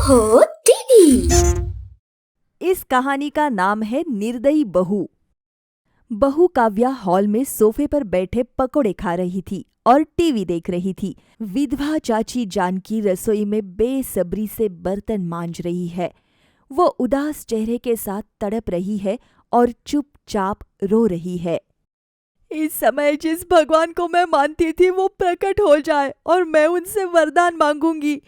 ओहो टीवी। इस कहानी का नाम है निर्दयी बहू। बहू काव्या हॉल में सोफे पर बैठे पकोड़े खा रही थी और टीवी देख रही थी। विधवा चाची जानकी रसोई में बेसब्री से बर्तन मांज रही है। वो उदास चेहरे के साथ तड़प रही है और चुपचाप रो रही है। इस समय जिस भगवान को मैं मानती थी वो प्रकट हो जाए और मैं उनसे वरदान मांगूंगी।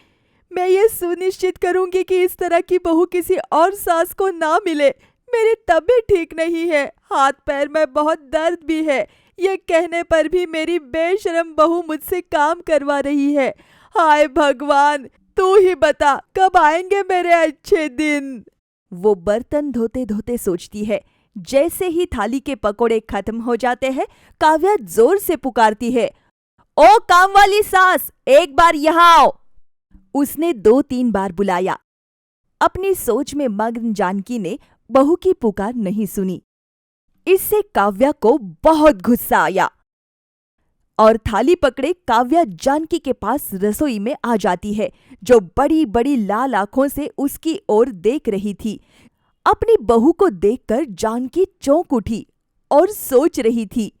मैं ये सुनिश्चित करूंगी कि इस तरह की बहू किसी और सास को ना मिले। मेरी तबीयत ठीक नहीं है, हाथ पैर में बहुत दर्द भी है। ये कहने पर भी मेरी बेशरम बहू मुझसे काम करवा रही है। हाय भगवान, तू ही बता कब आएंगे मेरे अच्छे दिन। वो बर्तन धोते धोते सोचती है। जैसे ही थाली के पकोड़े खत्म हो जाते हैं, काव्या जोर से पुकारती है, ओ काम वाली सास, एक बार यहाँ आओ। उसने 2-3 बार बुलाया। अपनी सोच में मग्न जानकी ने बहू की पुकार नहीं सुनी। इससे काव्या को बहुत गुस्सा आया और थाली पकड़े काव्या जानकी के पास रसोई में आ जाती है, जो बड़ी बड़ी लाल आंखों से उसकी ओर देख रही थी। अपनी बहू को देखकर जानकी चौंक उठी और सोच रही थी,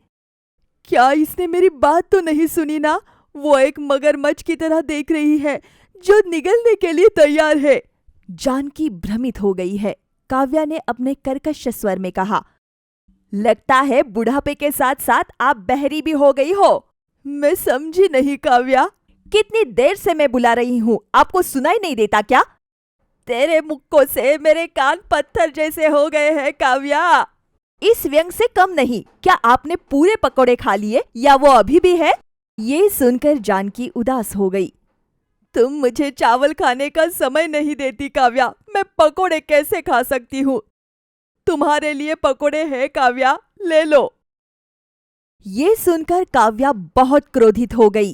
क्या इसने मेरी बात तो नहीं सुनी ना? वो एक मगरमच्छ की तरह देख रही है जो निगलने के लिए तैयार है। जानकी भ्रमित हो गई है। काव्या ने अपने कर्कश स्वर में कहा, लगता है बुढ़ापे के साथ साथ आप बहरी भी हो गई हो। मैं समझी नहीं काव्या। कितनी देर से मैं बुला रही हूँ, आपको सुनाई नहीं देता क्या? तेरे मुक्कों से मेरे कान पत्थर जैसे हो गए हैं काव्या। इस व्यंग से कम नहीं। क्या आपने पूरे पकोड़े खा लिए या वो अभी भी है? ये सुनकर जानकी उदास हो गई। तुम मुझे चावल खाने का समय नहीं देती काव्या। मैं पकोड़े कैसे खा सकती हूँ? तुम्हारे लिए पकोड़े हैं काव्या, ले लो। ये सुनकर काव्या बहुत क्रोधित हो गई।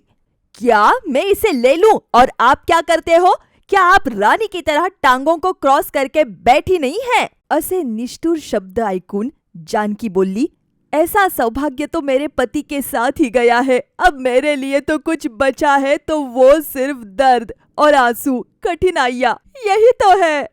क्या मैं इसे ले लूं और आप क्या करते हो? क्या आप रानी की तरह टांगों को क्रॉस करके बैठी नहीं है? असे निष्ठुर शब्द ऐकून जानकी बोली, ऐसा सौभाग्य तो मेरे पति के साथ ही गया है। अब मेरे लिए तो कुछ बचा है तो वो सिर्फ दर्द और आंसू, कठिनाइयाँ, यही तो है।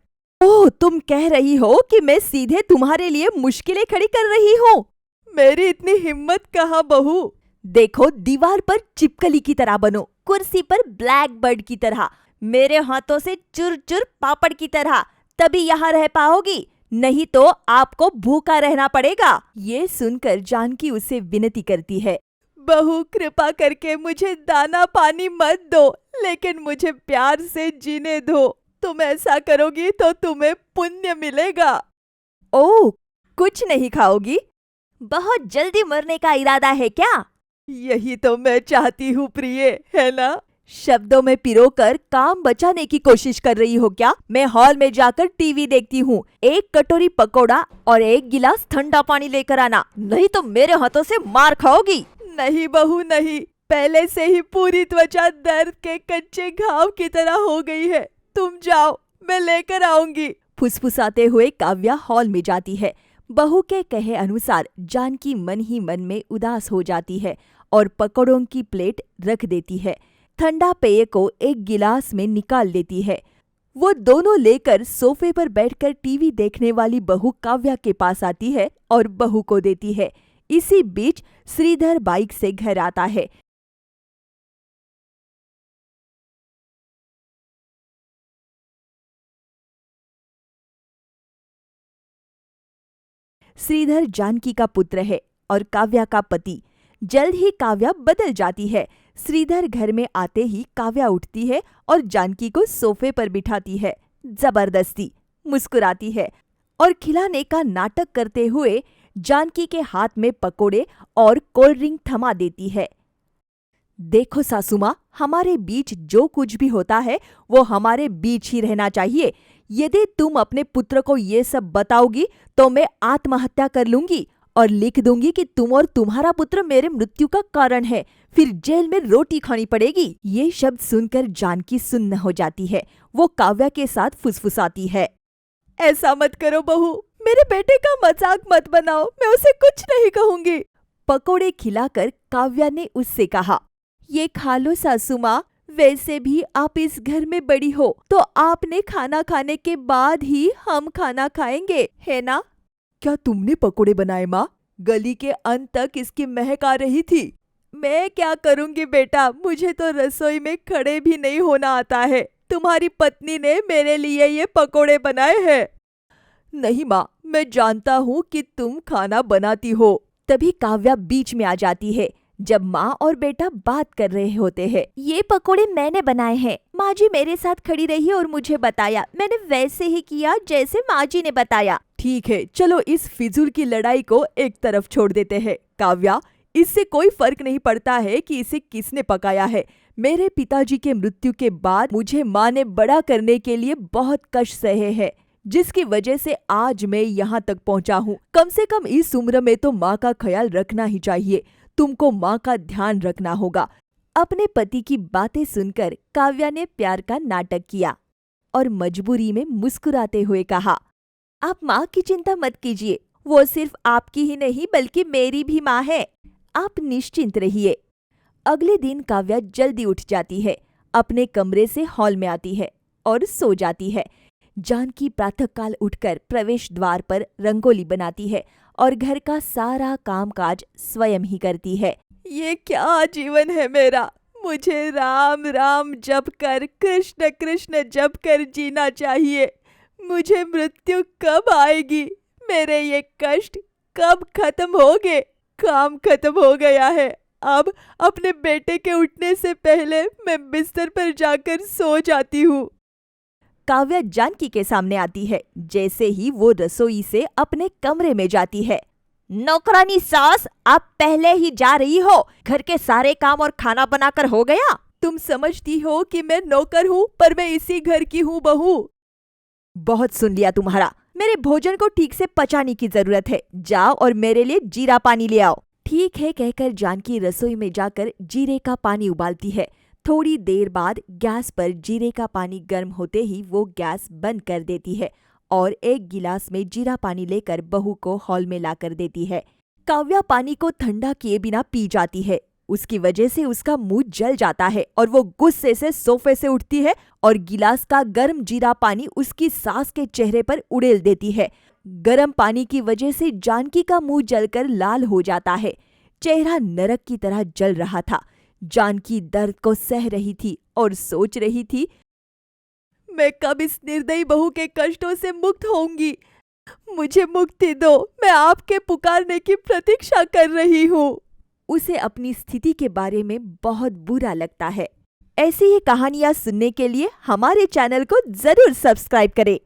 ओह, तुम कह रही हो कि मैं सीधे तुम्हारे लिए मुश्किलें खड़ी कर रही हूँ? मेरी इतनी हिम्मत कहाँ बहू। देखो, दीवार पर चिपकली की तरह बनो, कुर्सी पर ब्लैक बर्ड की तरह, मेरे हाथों से चुर चुर पापड़ की तरह, तभी यहाँ रह पाओगी, नहीं तो आपको भूखा रहना पड़ेगा। ये सुनकर जानकी उसे विनती करती है, बहू कृपा करके मुझे दाना पानी मत दो, लेकिन मुझे प्यार से जीने दो। तुम ऐसा करोगी तो तुम्हें पुण्य मिलेगा। ओह, कुछ नहीं खाओगी? बहुत जल्दी मरने का इरादा है क्या? यही तो मैं चाहती हूँ प्रिय, है ना? शब्दों में पिरोकर काम बचाने की कोशिश कर रही हो क्या? मैं हॉल में जाकर टीवी देखती हूँ। एक कटोरी पकोड़ा और एक गिलास ठंडा पानी लेकर आना, नहीं तो मेरे हाथों से मार खाओगी। नहीं बहू नहीं, पहले से ही पूरी त्वचा दर्द के कच्चे घाव की तरह हो गई है। तुम जाओ, मैं लेकर आऊंगी। फुसफुसाते हुए काव्या हॉल में जाती है। बहू के कहे अनुसार जानकी मन ही मन में उदास हो जाती है और पकौड़ों की प्लेट रख देती है। ठंडा पेय को एक गिलास में निकाल लेती है। वो दोनों लेकर सोफे पर बैठकर टीवी देखने वाली बहू काव्या के पास आती है और बहू को देती है। इसी बीच श्रीधर बाइक से घर आता है। श्रीधर जानकी का पुत्र है और काव्या का पति। जल्द ही काव्या बदल जाती है। श्रीधर घर में आते ही काव्या उठती है और जानकी को सोफे पर बिठाती है। जबरदस्ती मुस्कुराती है और खिलाने का नाटक करते हुए जानकी के हाथ में पकोड़े और कोल्ड ड्रिंक थमा देती है। देखो सासुमा, हमारे बीच जो कुछ भी होता है वो हमारे बीच ही रहना चाहिए। यदि तुम अपने पुत्र को ये सब बताओगी तो मैं आत्महत्या कर लूंगी और लिख दूंगी कि तुम और तुम्हारा पुत्र मेरे मृत्यु का कारण है। फिर जेल में रोटी खानी पड़ेगी। ये शब्द सुनकर जानकी सुन्न हो जाती है। वो काव्या के साथ फुसफुसाती है, ऐसा मत करो बहू, मेरे बेटे का मजाक मत बनाओ, मैं उसे कुछ नहीं कहूंगी। पकोड़े खिलाकर काव्या ने उससे कहा, ये खा लो सासू माँ, वैसे भी आप इस घर में बड़ी हो, तो आपने खाना खाने के बाद ही हम खाना खाएंगे, है ना? क्या तुमने पकोड़े बनाए माँ? गली के अंत तक इसकी महक आ रही थी। मैं क्या करूंगी बेटा, मुझे तो रसोई में खड़े भी नहीं होना आता है। तुम्हारी पत्नी ने मेरे लिए ये पकोड़े बनाए हैं। नहीं माँ, मैं जानता हूँ कि तुम खाना बनाती हो। तभी काव्या बीच में आ जाती है जब माँ और बेटा बात कर रहे होते हैं। ये पकोड़े मैंने बनाए हैं। माँ जी मेरे साथ खड़ी रही और मुझे बताया। मैंने वैसे ही किया जैसे माँ जी ने बताया। ठीक है, चलो इस फिजूल की लड़ाई को एक तरफ छोड़ देते हैं। काव्या, इससे कोई फर्क नहीं पड़ता है कि इसे किसने पकाया है। मेरे पिताजी के मृत्यु के बाद मुझे माँ ने बड़ा करने के लिए बहुत कष्ट सहे हैं, जिसकी वजह से आज मैं यहाँ तक पहुँचा हूँ। कम से कम इस उम्र में तो माँ का ख्याल रखना ही चाहिए। तुमको माँ का ध्यान रखना होगा। अपने पति की बातें सुनकर काव्या ने प्यार का नाटक किया और मजबूरी में मुस्कुराते हुए कहा, आप माँ की चिंता मत कीजिए, वो सिर्फ आपकी ही नहीं बल्कि मेरी भी माँ है। आप निश्चिंत रहिए। अगले दिन काव्या जल्दी उठ जाती है, अपने कमरे से हॉल में आती है और सो जाती है। जानकी प्रातःकाल उठकर प्रवेश द्वार पर रंगोली बनाती है और घर का सारा कामकाज स्वयं ही करती है। ये क्या जीवन है मेरा, मुझे राम राम जप कर, कृष्ण कृष्ण जप कर जीना चाहिए। मुझे मृत्यु कब आएगी? मेरे ये कष्ट कब खत्म होंगे? काम खत्म हो गया है। अब अपने बेटे के उठने से पहले मैं बिस्तर पर जाकर सो जाती हूँ। काव्या जानकी के सामने आती है जैसे ही वो रसोई से अपने कमरे में जाती है। नौकरानी सास, आप पहले ही जा रही हो। घर के सारे काम और खाना बनाकर हो गया? तुम समझती हो कि मैं नौकर हूँ, पर मैं इसी घर की हूँ बहू। बहुत सुन लिया तुम्हारा। मेरे भोजन को ठीक से पचाने की जरूरत है। जाओ और मेरे लिए जीरा पानी ले आओ। ठीक है कहकर जानकी रसोई में जाकर जीरे का पानी उबालती है। थोड़ी देर बाद गैस पर जीरे का पानी गर्म होते ही वो गैस बंद कर देती है और एक गिलास में जीरा पानी लेकर बहू को हॉल में लाकर देती है। काव्या पानी को ठंडा किए बिना पी जाती है। उसकी वजह से उसका मुंह जल जाता है और वो गुस्से से सोफे से उठती है और गिलास का गर्म जीरा पानी उसकी सास के चेहरे पर उड़ेल देती है। गर्म पानी की वजह से जानकी का मुंह जलकर लाल हो जाता है। चेहरा नरक की तरह जल रहा था। जानकी दर्द को सह रही थी और सोच रही थी, मैं कब इस निर्दयी बहू के कष्टों से मुक्त होंगी? मुझे मुक्ति दो, मैं आपके पुकारने की प्रतीक्षा कर रही हूँ। उसे अपनी स्थिति के बारे में बहुत बुरा लगता है। ऐसी ही कहानियाँ सुनने के लिए हमारे चैनल को जरूर सब्सक्राइब करें।